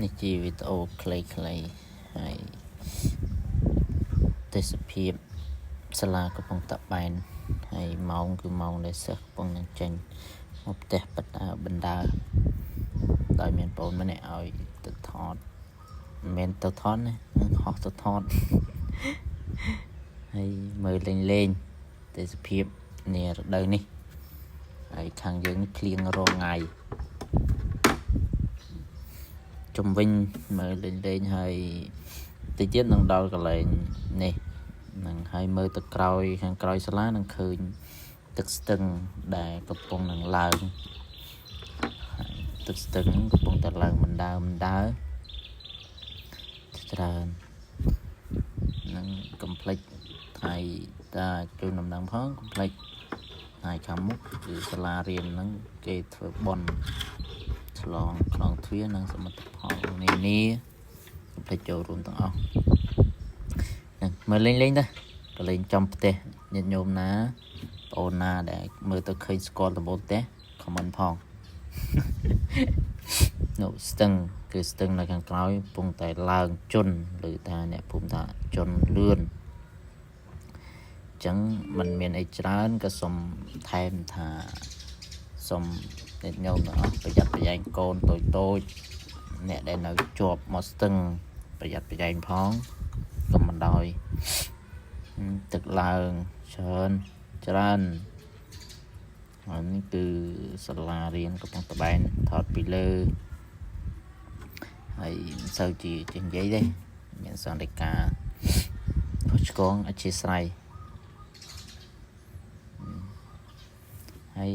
នេះជាវីដេអូខ្លីៗហើយទេសភាពសាលាកំពុងតាក់បែនហើយម៉ោងគឺម៉ោងដែលសិស្សកំពុងនឹងចេញមកផ្ទះបណ្ដើដោយមានបងម្នាក់ឲ្យទៅថតមិនមែនទៅថតណានឹងហោះទៅថតហើយមើលលេងទេសភាពនារដូវនេះហើយខាងយើងភ្លៀងរងថ្ងៃជំវិញមើលលេងហើយតិចទៀតនឹងដល់កន្លែងនេះនឹងហើយមើលទៅក្រោយខាងក្រោយសាលានឹងឃើញទឹកស្ទឹងដែលកំពុងនឹងឡើងទឹកស្ទឹងកំពុងតែឡើងបណ្ដើច្រើននឹងកំភ្លេចថ្ងៃតាជូនដំណឹងផងកំភ្លេចថ្ងៃខាងមុខគឺសាលារៀនហ្នឹងគេធ្វើបុណ្យឆ្លងខ្នងទ្វារនិងសមិទ្ធផលនានាកំភ្លេចចូលរួមទាំងអស់ហ្នឹងមើលលេងទៅក៏លេងចំផ្ទះញាតិញោមណាបងអូនណាដែលមើលទៅឃើញស្គាល់តំបន់ផ្ទះខមមិនផងនោះស្ទឹងគឺស្ទឹងនៅខាងក្រោយកំពុងតែឡើងជន់ឬថាអ្នកភូមិថាជន់លឿនចឹងมันមានអីច្រើនក៏សុំថែមថាសុំអ្នកញោមទាំងអស់ប្រយ័ត្នប្រយែងកូនតូចអ្នកដែលនៅជាប់មកស្ទឹងប្រយ័ត្នប្រយែងផងកុំបណ្ដោយទឹកឡើងច្រើនហើយនេះគឺសាលារៀនកំពុងតបែនថតពីលើហើយមិនសូវជានិយាយទេមានសន្តិការខុសឆ្គងអធិស្ឋានហើយ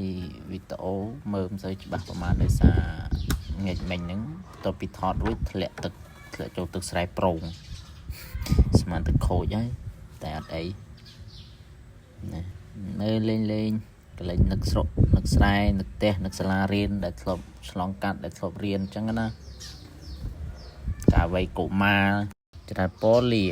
វីដេអូមើលមិនសូវច្បាស់ប្រហែលដោយសារងាកមិញហ្នឹងតទៅពីថតរួចធ្លាក់ចូលទឹកស្រែប្រងស្មានទឹកខូចហើយតែអត់អីណានៅលេងកន្លែងនឹកស្រុកនឹកស្រែនឹកផ្ទះនឹកសាលារៀនដែលធ្លាប់ឆ្លងកាត់ដែលធ្លាប់រៀនអញ្ចឹងណាកាលវ័យកុមារច្រើនពលា